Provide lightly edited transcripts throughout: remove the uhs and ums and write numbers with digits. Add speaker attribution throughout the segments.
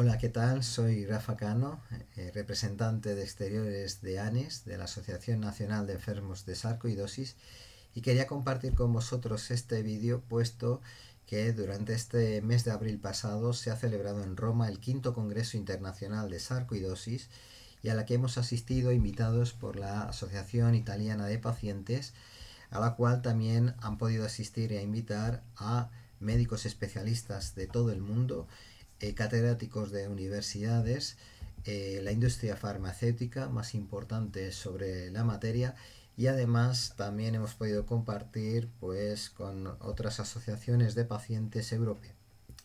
Speaker 1: Hola, ¿qué tal? Soy Rafa Cano, representante de exteriores de ANES, de la Asociación Nacional de Enfermos de Sarcoidosis, y quería compartir con vosotros este vídeo puesto que durante este mes de abril pasado se ha celebrado en Roma el quinto Congreso Internacional de Sarcoidosis y a la que hemos asistido invitados por la Asociación Italiana de Pacientes, a la cual también han podido asistir e invitar a médicos especialistas de todo el mundo, catedráticos de universidades, la industria farmacéutica más importante sobre la materia, y además también hemos podido compartir pues con otras asociaciones de pacientes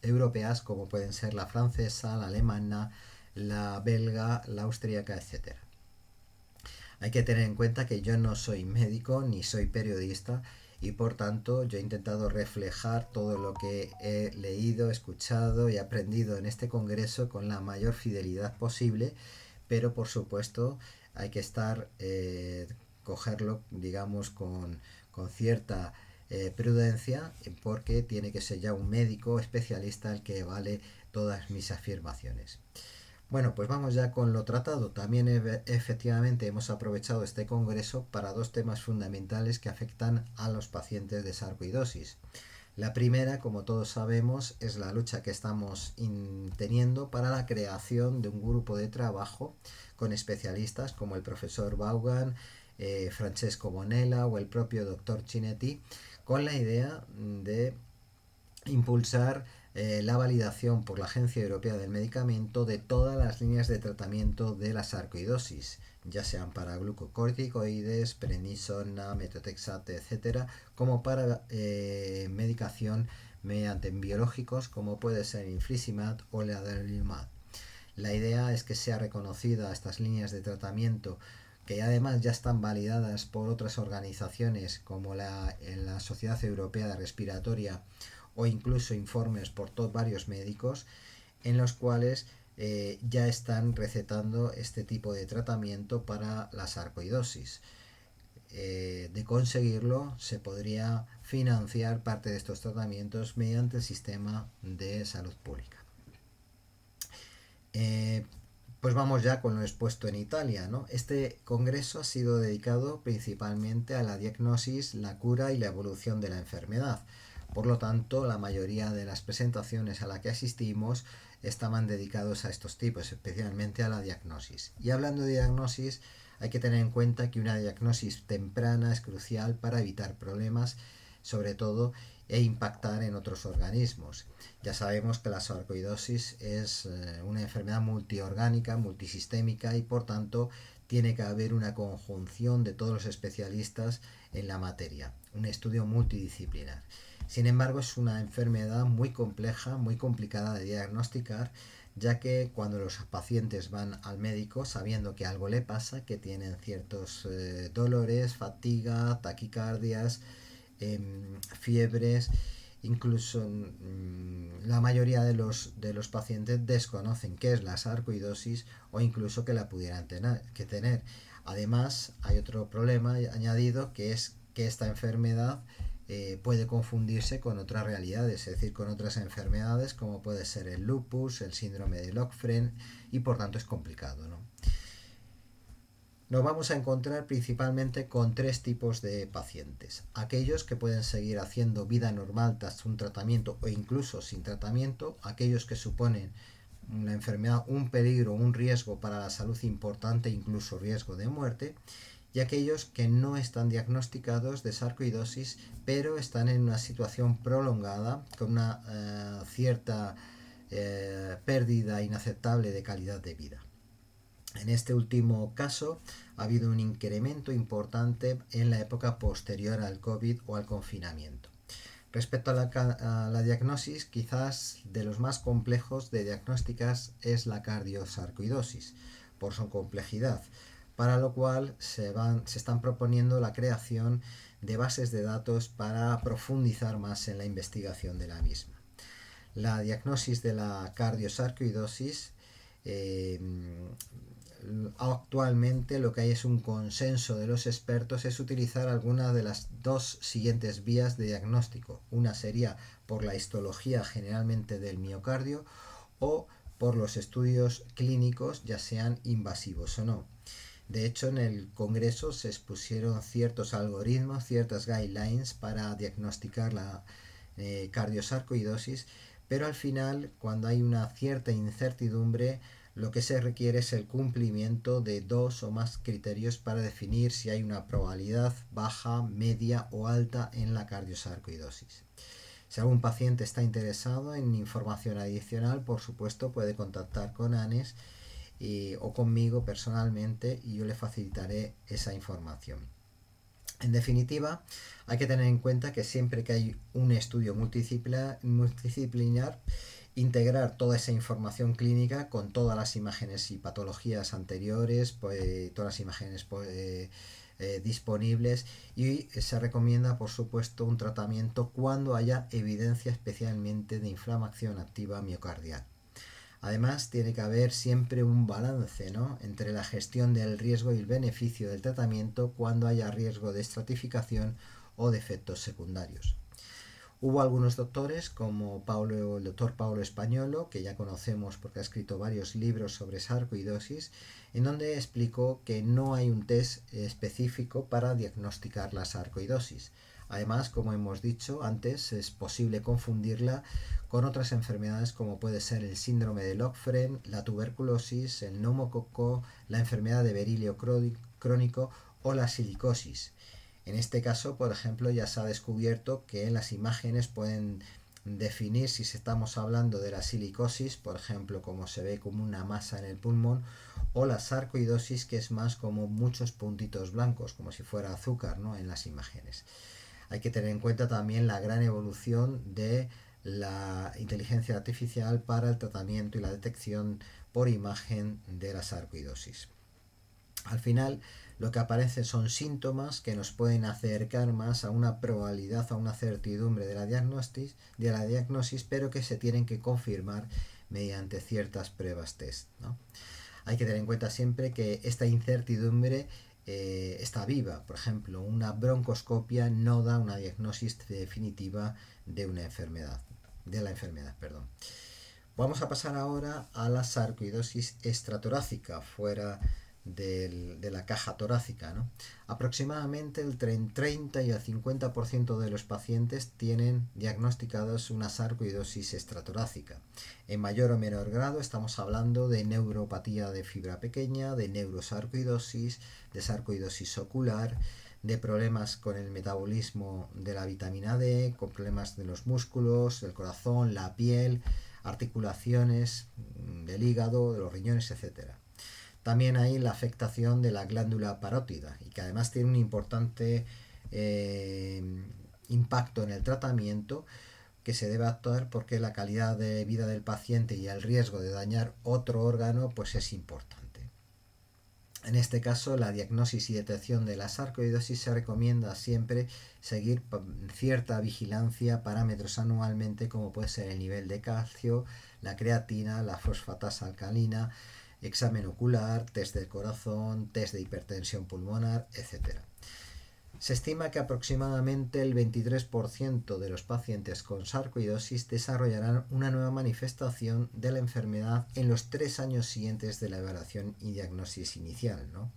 Speaker 1: europeas como pueden ser la francesa, la alemana, la belga, la austríaca, etcétera. Hay que tener en cuenta que yo no soy médico ni soy periodista y por tanto yo he intentado reflejar todo lo que he leído, escuchado y aprendido en este congreso con la mayor fidelidad posible, pero por supuesto hay que cogerlo digamos con cierta prudencia, porque tiene que ser ya un médico especialista el que vale todas mis afirmaciones. Bueno, pues vamos ya con lo tratado. También efectivamente hemos aprovechado este congreso para dos temas fundamentales que afectan a los pacientes de sarcoidosis. La primera, como todos sabemos, es la lucha que estamos teniendo para la creación de un grupo de trabajo con especialistas como el profesor Vaughan, Francesco Bonella o el propio doctor Chinetti, con la idea de impulsar la validación por la Agencia Europea del Medicamento de todas las líneas de tratamiento de la sarcoidosis, ya sean para glucocorticoides, prednisona, metotrexate, etcétera, como para medicación mediante biológicos como puede ser infliximab o adalimumab. La idea es que sea reconocida estas líneas de tratamiento, que además ya están validadas por otras organizaciones como la Sociedad Europea de Respiratoria, o incluso informes por varios médicos en los cuales ya están recetando este tipo de tratamiento para la sarcoidosis. De conseguirlo, se podría financiar parte de estos tratamientos mediante el sistema de salud pública. Eh, pues vamos ya con lo expuesto en Italia, ¿no? Este congreso ha sido dedicado principalmente a la diagnosis, la cura y la evolución de la enfermedad. Por lo tanto, la mayoría de las presentaciones a las que asistimos estaban dedicados a estos tipos, especialmente a la diagnosis. Y hablando de diagnosis, hay que tener en cuenta que una diagnosis temprana es crucial para evitar problemas, sobre todo, e impactar en otros organismos. Ya sabemos que la sarcoidosis es una enfermedad multiorgánica, multisistémica, y por tanto tiene que haber una conjunción de todos los especialistas en la materia, un estudio multidisciplinar. Sin embargo, es una enfermedad muy compleja, muy complicada de diagnosticar, ya que cuando los pacientes van al médico sabiendo que algo le pasa, que tienen ciertos dolores, fatiga, taquicardias, fiebres, incluso la mayoría de los pacientes desconocen qué es la sarcoidosis o incluso que la pudieran tener. Además, hay otro problema añadido, que es que esta enfermedad puede confundirse con otras realidades, es decir, con otras enfermedades como puede ser el lupus, el síndrome de Löfgren, y por tanto es complicado, ¿no? Nos vamos a encontrar principalmente con tres tipos de pacientes: aquellos que pueden seguir haciendo vida normal tras un tratamiento o incluso sin tratamiento, aquellos que suponen una enfermedad, un peligro, un riesgo para la salud importante, incluso riesgo de muerte, y aquellos que no están diagnosticados de sarcoidosis, pero están en una situación prolongada con una cierta pérdida inaceptable de calidad de vida. En este último caso ha habido un incremento importante en la época posterior al COVID o al confinamiento. Respecto a la diagnosis, quizás de los más complejos de diagnósticas es la cardiosarcoidosis, por su complejidad, para lo cual se están proponiendo la creación de bases de datos para profundizar más en la investigación de la misma. La diagnosis de la cardiosarcoidosis, eh, actualmente lo que hay es un consenso de los expertos, es utilizar alguna de las dos siguientes vías de diagnóstico. Una sería por la histología generalmente del miocardio, o por los estudios clínicos, ya sean invasivos o no. De hecho, en el Congreso se expusieron ciertos algoritmos, ciertas guidelines para diagnosticar la cardiosarcoidosis, pero al final, cuando hay una cierta incertidumbre, lo que se requiere es el cumplimiento de dos o más criterios para definir si hay una probabilidad baja, media o alta en la cardiosarcoidosis. Si algún paciente está interesado en información adicional, por supuesto puede contactar con ANES o conmigo personalmente y yo le facilitaré esa información. En definitiva, hay que tener en cuenta que siempre que hay un estudio multidisciplinar, integrar toda esa información clínica con todas las imágenes y patologías anteriores, pues, todas las imágenes disponibles, y se recomienda por supuesto un tratamiento cuando haya evidencia especialmente de inflamación activa miocardial. Además, tiene que haber siempre un balance, ¿no?, entre la gestión del riesgo y el beneficio del tratamiento cuando haya riesgo de estratificación o de efectos secundarios. Hubo algunos doctores, como el doctor Paulo Españolo, que ya conocemos porque ha escrito varios libros sobre sarcoidosis, en donde explicó que no hay un test específico para diagnosticar la sarcoidosis. Además, como hemos dicho antes, es posible confundirla con otras enfermedades como puede ser el síndrome de Löfgren, la tuberculosis, el neumococo, la enfermedad de berilio crónico o la silicosis. En este caso, por ejemplo, ya se ha descubierto que las imágenes pueden definir si estamos hablando de la silicosis, por ejemplo, como se ve como una masa en el pulmón, o la sarcoidosis, que es más como muchos puntitos blancos, como si fuera azúcar, ¿no?, en las imágenes. Hay que tener en cuenta también la gran evolución de la inteligencia artificial para el tratamiento y la detección por imagen de la sarcoidosis. Al final, lo que aparece son síntomas que nos pueden acercar más a una probabilidad, a una certidumbre de la diagnosis, pero que se tienen que confirmar mediante ciertas pruebas test, ¿no? Hay que tener en cuenta siempre que esta incertidumbre está viva. Por ejemplo, una broncoscopia no da una diagnosis definitiva de una enfermedad, de la enfermedad, perdón. Vamos a pasar ahora a la sarcoidosis extratorácica, fuera de la caja torácica, ¿no? Aproximadamente el 30 y el 50% de los pacientes tienen diagnosticados una sarcoidosis extratorácica. En mayor o menor grado estamos hablando de neuropatía de fibra pequeña, de neurosarcoidosis, de sarcoidosis ocular, de problemas con el metabolismo de la vitamina D, con problemas de los músculos, el corazón, la piel, articulaciones del hígado, de los riñones, etcétera. También hay la afectación de la glándula parótida y que además tiene un importante impacto en el tratamiento, que se debe actuar porque la calidad de vida del paciente y el riesgo de dañar otro órgano pues es importante. En este caso, la diagnosis y detección de la sarcoidosis se recomienda siempre seguir cierta vigilancia, parámetros anualmente, como puede ser el nivel de calcio, la creatina, la fosfatasa alcalina, examen ocular, test del corazón, test de hipertensión pulmonar, etc. Se estima que aproximadamente el 23% de los pacientes con sarcoidosis desarrollarán una nueva manifestación de la enfermedad en los 3 años siguientes de la evaluación y diagnosis inicial, ¿no?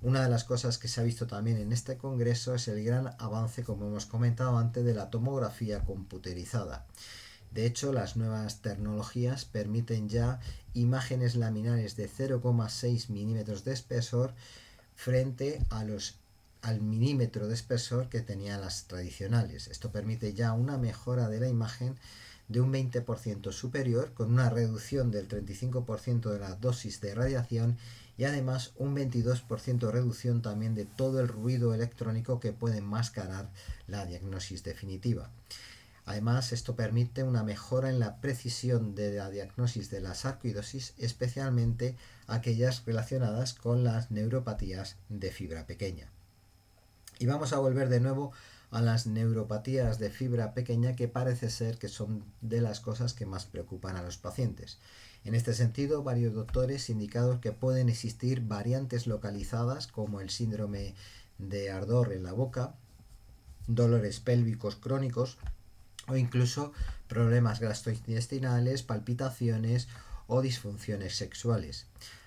Speaker 1: Una de las cosas que se ha visto también en este congreso es el gran avance, como hemos comentado antes, de la tomografía computerizada. De hecho, las nuevas tecnologías permiten ya imágenes laminares de 0,6 milímetros de espesor frente al milímetro de espesor que tenían las tradicionales. Esto permite ya una mejora de la imagen de un 20% superior, con una reducción del 35% de la dosis de radiación y además un 22% de reducción también de todo el ruido electrónico que puede enmascarar la diagnosis definitiva. Además, esto permite una mejora en la precisión de la diagnosis de la sarcoidosis, especialmente aquellas relacionadas con las neuropatías de fibra pequeña. Y vamos a volver de nuevo a las neuropatías de fibra pequeña, que parece ser que son de las cosas que más preocupan a los pacientes. En este sentido, varios doctores han indicado que pueden existir variantes localizadas como el síndrome de ardor en la boca, dolores pélvicos crónicos o incluso problemas gastrointestinales, palpitaciones o disfunciones sexuales.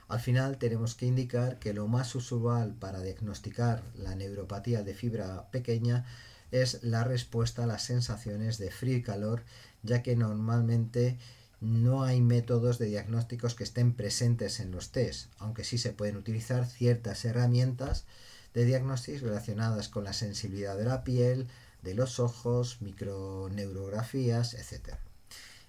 Speaker 1: Al final tenemos que indicar que lo más usual para diagnosticar la neuropatía de fibra pequeña es la respuesta a las sensaciones de frío y calor, ya que normalmente no hay métodos de diagnósticos que estén presentes en los test, aunque sí se pueden utilizar ciertas herramientas de diagnóstico relacionadas con la sensibilidad de la piel, de los ojos, microneurografías, etc.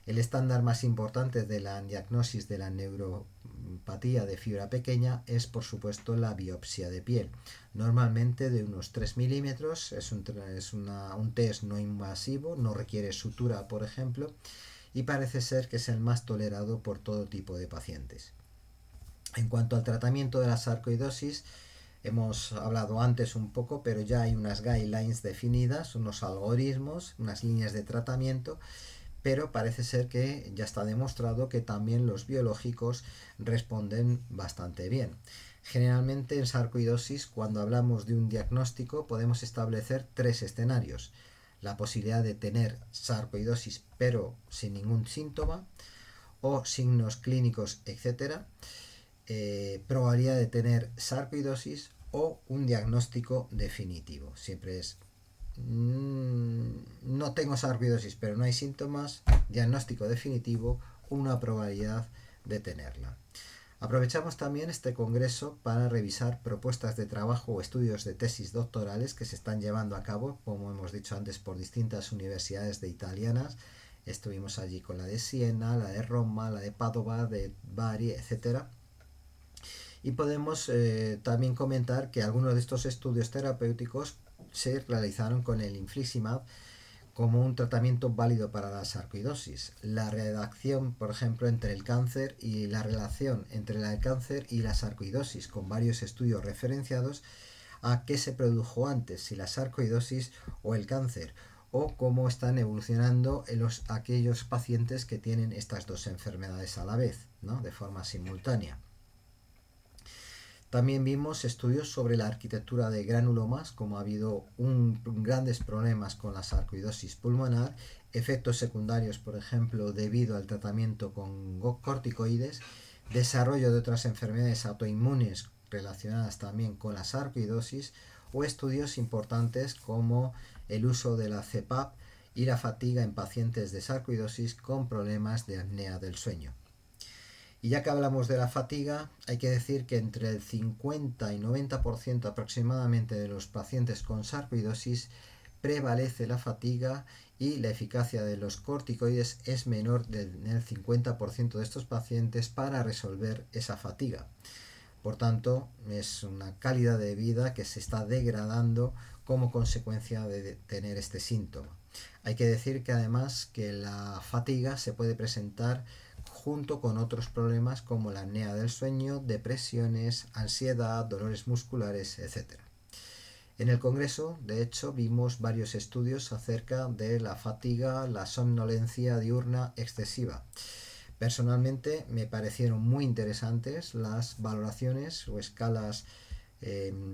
Speaker 1: El estándar más importante de la diagnosis de la neuropatía de fibra pequeña es, por supuesto, la biopsia de piel, normalmente de unos 3 milímetros. Es un test no invasivo, no requiere sutura, por ejemplo, y parece ser que es el más tolerado por todo tipo de pacientes. En cuanto al tratamiento de la sarcoidosis, hemos hablado antes un poco, pero ya hay unas guidelines definidas, unos algoritmos, unas líneas de tratamiento, pero parece ser que ya está demostrado que también los biológicos responden bastante bien. Generalmente en sarcoidosis, cuando hablamos de un diagnóstico, podemos establecer 3 escenarios: la posibilidad de tener sarcoidosis pero sin ningún síntoma o signos clínicos, etc., probabilidad de tener sarcoidosis o un diagnóstico definitivo. Siempre es no tengo sarcoidosis pero no hay síntomas, diagnóstico definitivo, una probabilidad de tenerla. Aprovechamos también este congreso para revisar propuestas de trabajo o estudios de tesis doctorales que se están llevando a cabo, como hemos dicho antes, por distintas universidades italianas. Estuvimos allí con la de Siena, la de Roma, la de Padova, de Bari, etc. Y podemos también comentar que algunos de estos estudios terapéuticos se realizaron con el infliximab como un tratamiento válido para la sarcoidosis. La redacción, por ejemplo, entre el cáncer y la relación entre el cáncer y la sarcoidosis, con varios estudios referenciados a qué se produjo antes, si la sarcoidosis o el cáncer, o cómo están evolucionando en aquellos pacientes que tienen estas dos enfermedades a la vez, ¿no?, de forma simultánea. También vimos estudios sobre la arquitectura de granulomas, como ha habido grandes problemas con la sarcoidosis pulmonar, efectos secundarios, por ejemplo, debido al tratamiento con corticoides, desarrollo de otras enfermedades autoinmunes relacionadas también con la sarcoidosis, o estudios importantes como el uso de la CPAP y la fatiga en pacientes de sarcoidosis con problemas de apnea del sueño. Y ya que hablamos de la fatiga, hay que decir que entre el 50 y 90% aproximadamente de los pacientes con sarcoidosis prevalece la fatiga, y la eficacia de los corticoides es menor en el 50% de estos pacientes para resolver esa fatiga. Por tanto, es una calidad de vida que se está degradando como consecuencia de tener este síntoma. Hay que decir que además que la fatiga se puede presentar junto con otros problemas como la apnea del sueño, depresiones, ansiedad, dolores musculares, etc. En el congreso, de hecho, vimos varios estudios acerca de la fatiga, la somnolencia diurna excesiva. Personalmente me parecieron muy interesantes las valoraciones o escalas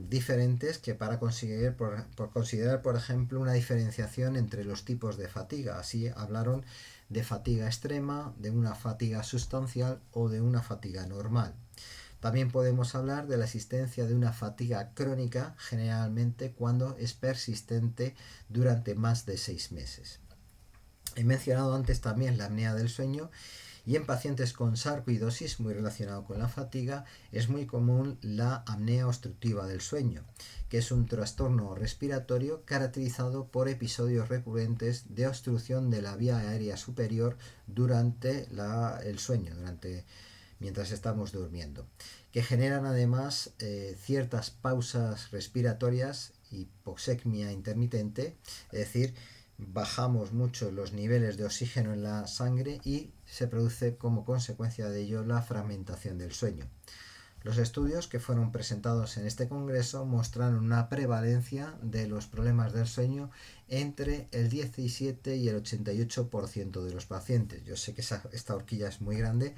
Speaker 1: diferentes que para conseguir por considerar, por ejemplo, una diferenciación entre los tipos de fatiga. Así hablaron de fatiga extrema, de una fatiga sustancial o de una fatiga normal. También podemos hablar de la existencia de una fatiga crónica, generalmente cuando es persistente durante más de 6 meses. He mencionado antes también la apnea del sueño, y en pacientes con sarcoidosis, muy relacionado con la fatiga, es muy común la apnea obstructiva del sueño, que es un trastorno respiratorio caracterizado por episodios recurrentes de obstrucción de la vía aérea superior durante el sueño, mientras estamos durmiendo, que generan además ciertas pausas respiratorias, hipoxemia intermitente, es decir, bajamos mucho los niveles de oxígeno en la sangre y se produce como consecuencia de ello la fragmentación del sueño. Los estudios que fueron presentados en este congreso mostraron una prevalencia de los problemas del sueño entre el 17 y el 88% de los pacientes. Yo sé que esta horquilla es muy grande,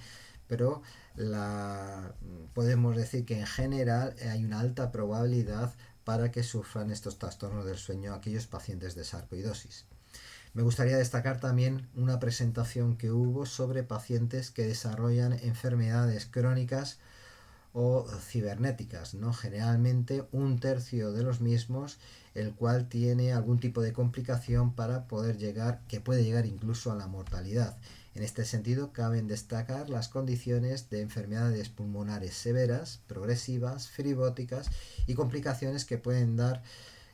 Speaker 1: pero podemos decir que en general hay una alta probabilidad para que sufran estos trastornos del sueño aquellos pacientes de sarcoidosis. Me gustaría destacar también una presentación que hubo sobre pacientes que desarrollan enfermedades crónicas o cibernéticas, ¿no? Generalmente un tercio de los mismos, el cual tiene algún tipo de complicación para poder llegar, que puede llegar incluso a la mortalidad. En este sentido, caben destacar las condiciones de enfermedades pulmonares severas, progresivas, fibrosíticas y complicaciones que pueden dar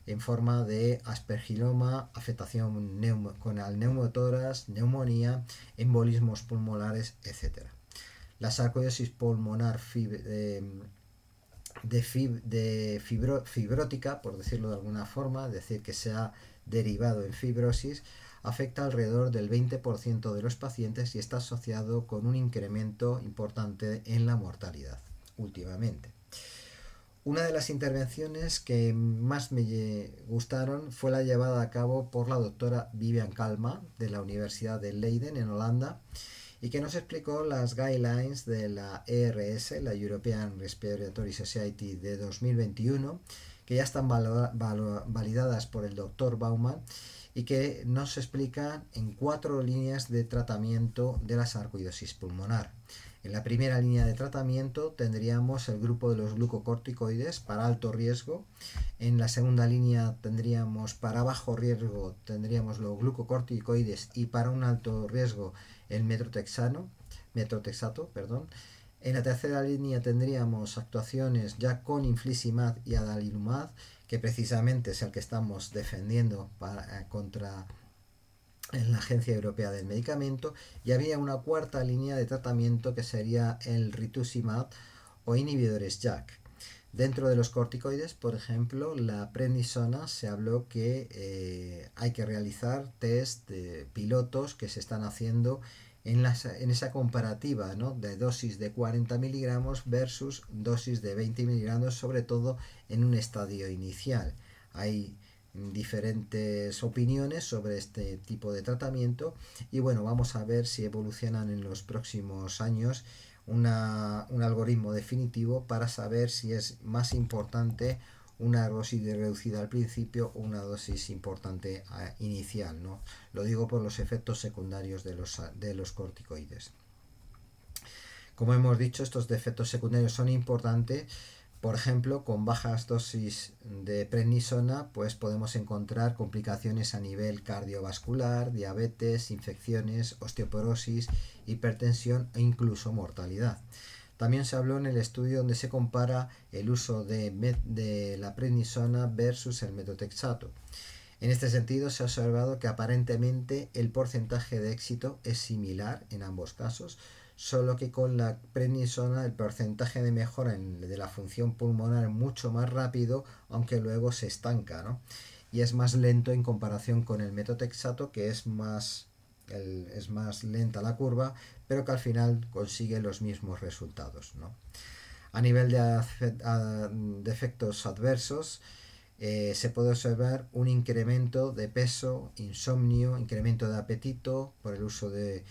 Speaker 1: en forma de aspergiloma, afectación con el neumotórax, neumonía, embolismos pulmonares, etcétera. La sarcoidosis pulmonar fibrótica, por decirlo de alguna forma, es decir, que se ha derivado en fibrosis, afecta alrededor del 20% de los pacientes y está asociado con un incremento importante en la mortalidad últimamente. Una de las intervenciones que más me gustaron fue la llevada a cabo por la doctora Vivian Kalma de la Universidad de Leiden en Holanda, y que nos explicó las guidelines de la ERS, la European Respiratory Society de 2021, que ya están validadas por el doctor Baumann y que nos explican en 4 líneas de tratamiento de la sarcoidosis pulmonar. En la primera línea de tratamiento tendríamos el grupo de los glucocorticoides para alto riesgo. En la segunda línea tendríamos para bajo riesgo tendríamos los glucocorticoides y para un alto riesgo el metotrexato. En la tercera línea tendríamos actuaciones ya con infliximab y adalimumab, que precisamente es el que estamos defendiendo contra en la Agencia Europea del Medicamento, y había una cuarta línea de tratamiento que sería el rituximab o inhibidores JAK. Dentro de los corticoides, por ejemplo, la prednisona, se habló que hay que realizar test de pilotos que se están haciendo en esa comparativa, ¿no?, de dosis de 40 miligramos versus dosis de 20 miligramos, sobre todo en un estadio inicial. Hay diferentes opiniones sobre este tipo de tratamiento y bueno, vamos a ver si evolucionan en los próximos años un algoritmo definitivo para saber si es más importante una dosis reducida al principio o una dosis importante inicial, ¿no? Lo digo por los efectos secundarios de los corticoides. Como hemos dicho, estos efectos secundarios son importantes. Por ejemplo, con bajas dosis de prednisona, pues podemos encontrar complicaciones a nivel cardiovascular, diabetes, infecciones, osteoporosis, hipertensión e incluso mortalidad. También se habló en el estudio donde se compara el uso de la prednisona versus el metotrexato. En este sentido, se ha observado que aparentemente el porcentaje de éxito es similar en ambos casos, solo que con la prednisona el porcentaje de mejora de la función pulmonar es mucho más rápido, aunque luego se estanca, ¿no? Y es más lento en comparación con el metotrexato, que es más lenta la curva, pero que al final consigue los mismos resultados, ¿no? A nivel de efectos adversos, se puede observar un incremento de peso, insomnio, incremento de apetito por el uso de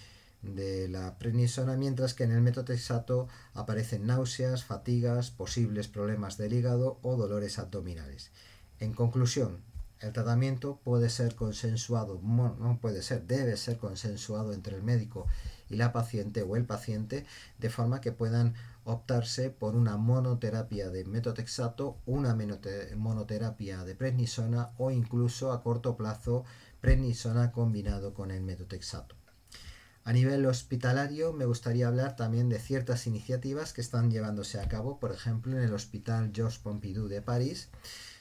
Speaker 1: la prednisona, mientras que en el metotrexato aparecen náuseas, fatigas, posibles problemas del hígado o dolores abdominales. En conclusión, el tratamiento puede ser consensuado, no puede ser, debe ser consensuado entre el médico y la paciente o el paciente, de forma que puedan optarse por una monoterapia de metotrexato, una monoterapia de prednisona o incluso a corto plazo prednisona combinado con el metotrexato. A nivel hospitalario, me gustaría hablar también de ciertas iniciativas que están llevándose a cabo, por ejemplo, en el Hospital Georges Pompidou de París,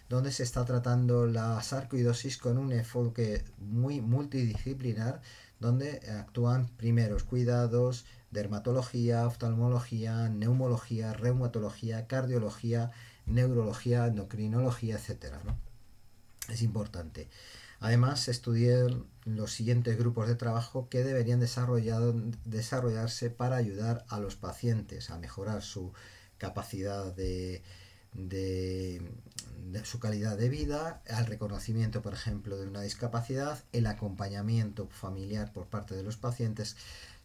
Speaker 1: donde se está tratando la sarcoidosis con un enfoque muy multidisciplinar, donde actúan primeros cuidados, dermatología, oftalmología, neumología, reumatología, cardiología, neurología, endocrinología, etcétera, ¿no? Es importante. Además, se estudian los siguientes grupos de trabajo que deberían desarrollarse para ayudar a los pacientes a mejorar su capacidad de su calidad de vida, al reconocimiento, por ejemplo, de una discapacidad, el acompañamiento familiar por parte de los pacientes,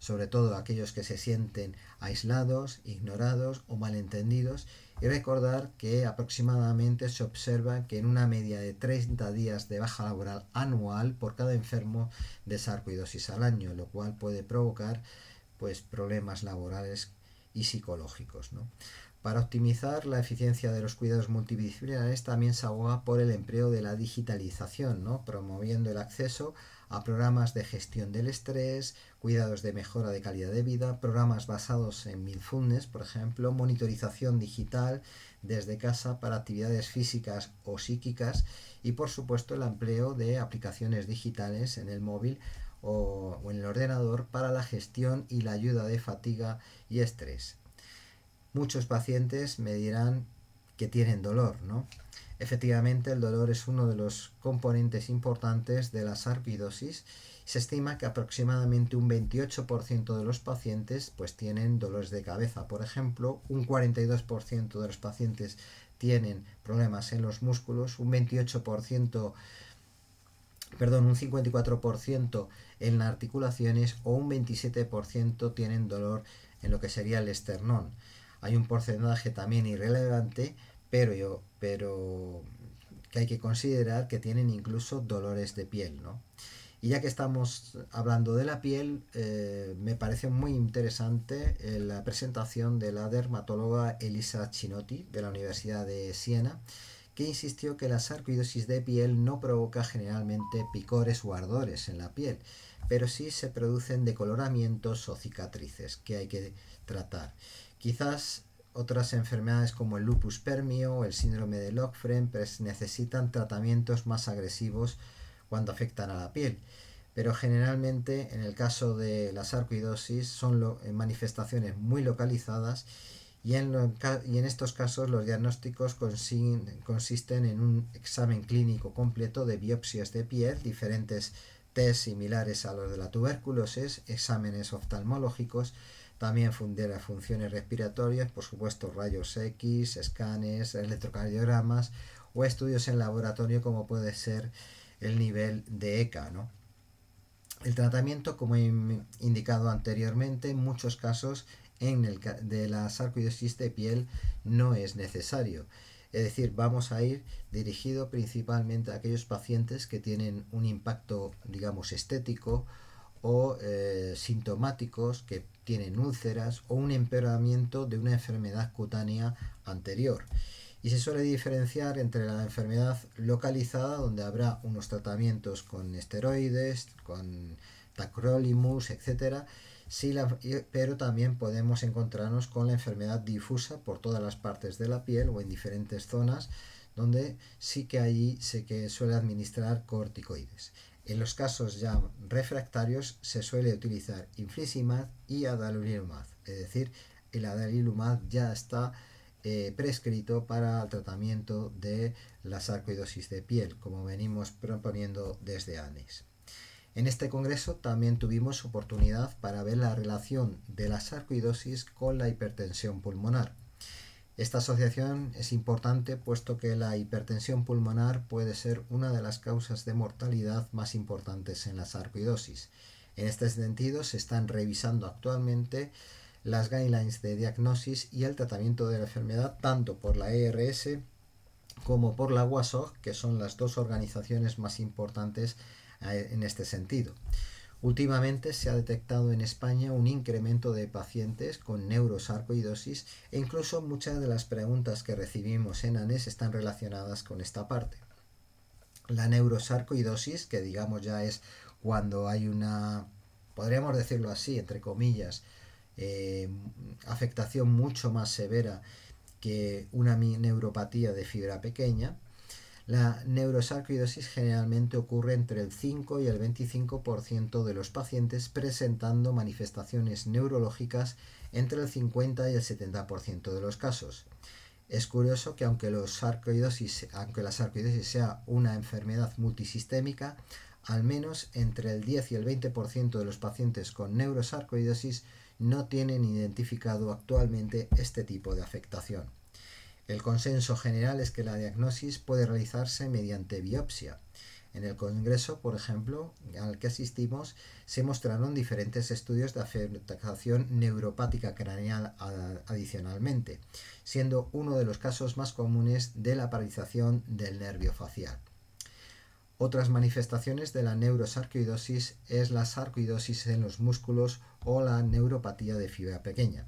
Speaker 1: sobre todo aquellos que se sienten aislados, ignorados o malentendidos, y recordar que aproximadamente se observa que en una media de 30 días de baja laboral anual por cada enfermo de sarcoidosis al año, lo cual puede provocar pues problemas laborales y psicológicos, ¿no? Para optimizar la eficiencia de los cuidados multidisciplinares también se aboga por el empleo de la digitalización, ¿no? Promoviendo el acceso a programas de gestión del estrés, cuidados de mejora de calidad de vida, programas basados en mindfulness, por ejemplo, monitorización digital desde casa para actividades físicas o psíquicas y por supuesto el empleo de aplicaciones digitales en el móvil o en el ordenador para la gestión y la ayuda de fatiga y estrés. Muchos pacientes me dirán que tienen dolor, ¿no? Efectivamente, el dolor es uno de los componentes importantes de la sarcoidosis. Se estima que aproximadamente un 28% de los pacientes pues tienen dolores de cabeza, por ejemplo, un 42% de los pacientes tienen problemas en los músculos, un 54% en las articulaciones o un 27% tienen dolor en lo que sería el esternón. Hay un porcentaje también irrelevante, pero que hay que considerar que tienen incluso dolores de piel, ¿no? Y ya que estamos hablando de la piel, me parece muy interesante la presentación de la dermatóloga Elisa Chinotti de la Universidad de Siena, que insistió que la sarcoidosis de piel no provoca generalmente picores o ardores en la piel, pero sí se producen decoloramientos o cicatrices que hay que tratar. Quizás otras enfermedades como el lupus permio o el síndrome de Löfgren pues necesitan tratamientos más agresivos cuando afectan a la piel, pero generalmente en el caso de la sarcoidosis son manifestaciones muy localizadas y en estos casos los diagnósticos consisten en un examen clínico completo de biopsias de piel, diferentes test similares a los de la tuberculosis, exámenes oftalmológicos, también de las funciones respiratorias, por supuesto rayos X, escanes, electrocardiogramas o estudios en laboratorio como puede ser el nivel de ECA, ¿no? El tratamiento, como he indicado anteriormente, en muchos casos de la sarcoidosis de piel no es necesario. Es decir, vamos a ir dirigido principalmente a aquellos pacientes que tienen un impacto, digamos, estético o sintomáticos, que tienen úlceras o un empeoramiento de una enfermedad cutánea anterior. Y se suele diferenciar entre la enfermedad localizada, donde habrá unos tratamientos con esteroides, con tacrolimus, etc. Pero también podemos encontrarnos con la enfermedad difusa por todas las partes de la piel o en diferentes zonas, donde sí que allí se suele administrar corticoides. En los casos ya refractarios se suele utilizar infliximab y adalimumab, es decir, el adalimumab ya está prescrito para el tratamiento de la sarcoidosis de piel, como venimos proponiendo desde antes. En este congreso también tuvimos oportunidad para ver la relación de la sarcoidosis con la hipertensión pulmonar. Esta asociación es importante puesto que la hipertensión pulmonar puede ser una de las causas de mortalidad más importantes en la sarcoidosis. En este sentido, se están revisando actualmente las guidelines de diagnosis y el tratamiento de la enfermedad tanto por la ERS como por la WASOG, que son las dos organizaciones más importantes en este sentido. Últimamente se ha detectado en España un incremento de pacientes con neurosarcoidosis e incluso muchas de las preguntas que recibimos en ANES están relacionadas con esta parte. La neurosarcoidosis, que digamos ya es cuando hay una, podríamos decirlo así, entre comillas, afectación mucho más severa que una neuropatía de fibra pequeña. La neurosarcoidosis generalmente ocurre entre el 5 y el 25% de los pacientes, presentando manifestaciones neurológicas entre el 50 y el 70% de los casos. Es curioso que aunque la sarcoidosis sea una enfermedad multisistémica, al menos entre el 10 y el 20% de los pacientes con neurosarcoidosis no tienen identificado actualmente este tipo de afectación. El consenso general es que la diagnosis puede realizarse mediante biopsia. En el congreso, por ejemplo, al que asistimos, se mostraron diferentes estudios de afectación neuropática craneal adicionalmente, siendo uno de los casos más comunes de la paralización del nervio facial. Otras manifestaciones de la neurosarcoidosis es la sarcoidosis en los músculos o la neuropatía de fibra pequeña.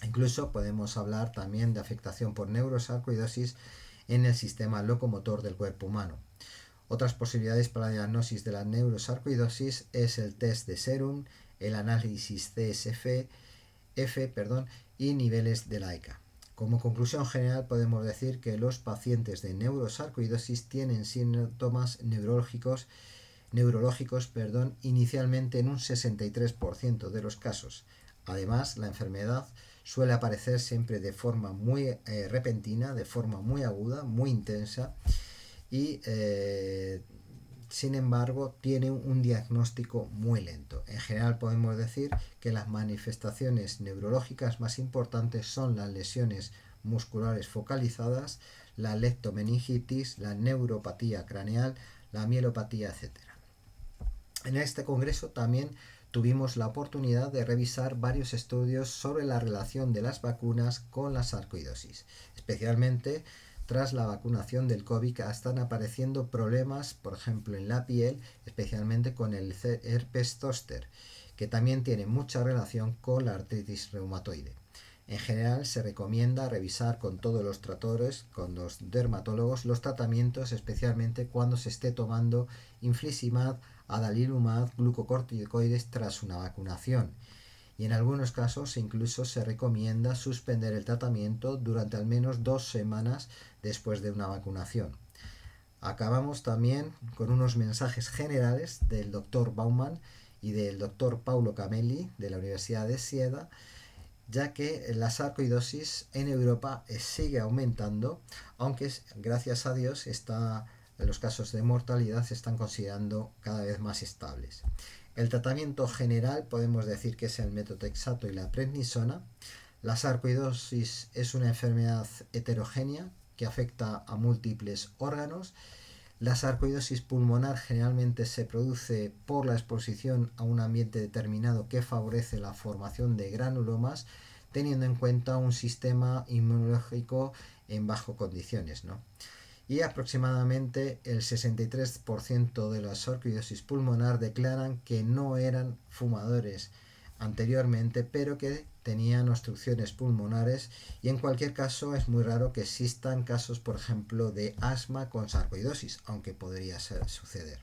Speaker 1: Incluso podemos hablar también de afectación por neurosarcoidosis en el sistema locomotor del cuerpo humano. Otras posibilidades para la diagnosis de la neurosarcoidosis es el test de serum, el análisis CSF y niveles de laica. Como conclusión general podemos decir que los pacientes de neurosarcoidosis tienen síntomas neurológicos inicialmente en un 63% de los casos. Además, la enfermedad suele aparecer siempre de forma muy repentina, de forma muy aguda, muy intensa y sin embargo tiene un diagnóstico muy lento. En general podemos decir que las manifestaciones neurológicas más importantes son las lesiones musculares focalizadas, la leptomeningitis, la neuropatía craneal, la mielopatía, etc. En este congreso también tuvimos la oportunidad de revisar varios estudios sobre la relación de las vacunas con la sarcoidosis. Especialmente tras la vacunación del COVID están apareciendo problemas, por ejemplo, en la piel, especialmente con el herpes zóster, que también tiene mucha relación con la artritis reumatoide. En general se recomienda revisar con todos los tratores, con los dermatólogos, los tratamientos, especialmente cuando se esté tomando infliximab, adalimumab, glucocorticoides tras una vacunación. Y en algunos casos incluso se recomienda suspender el tratamiento durante al menos 2 semanas después de una vacunación. Acabamos también con unos mensajes generales del Dr. Baumann y del Dr. Paulo Camelli de la Universidad de Siena, ya que la sarcoidosis en Europa sigue aumentando, aunque gracias a Dios los casos de mortalidad se están considerando cada vez más estables. El tratamiento general podemos decir que es el metotrexato y la prednisona. La sarcoidosis es una enfermedad heterogénea que afecta a múltiples órganos. La sarcoidosis pulmonar generalmente se produce por la exposición a un ambiente determinado que favorece la formación de granulomas, teniendo en cuenta un sistema inmunológico en bajo condiciones, ¿no? Y aproximadamente el 63% de la sarcoidosis pulmonar declaran que no eran fumadores anteriormente, pero que tenían obstrucciones pulmonares, y en cualquier caso es muy raro que existan casos, por ejemplo, de asma con sarcoidosis, aunque podría suceder.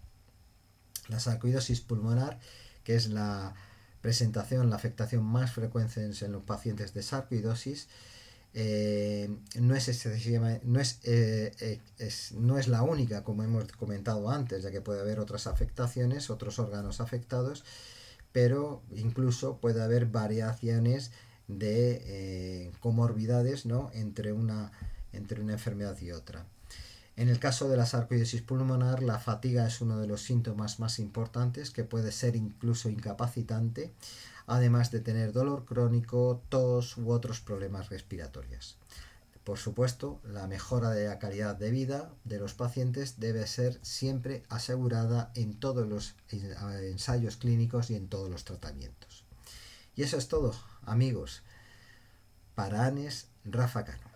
Speaker 1: La sarcoidosis pulmonar, que es la afectación más frecuente en los pacientes de sarcoidosis, no es la única, como hemos comentado antes, ya que puede haber otras afectaciones, otros órganos afectados, pero incluso puede haber variaciones de comorbidades, ¿no?, entre una enfermedad y otra. En el caso de la sarcoidosis pulmonar, la fatiga es uno de los síntomas más importantes, que puede ser incluso incapacitante, además de tener dolor crónico, tos u otros problemas respiratorios. Por supuesto, la mejora de la calidad de vida de los pacientes debe ser siempre asegurada en todos los ensayos clínicos y en todos los tratamientos. Y eso es todo, amigos. Para ANES, Rafa Cano.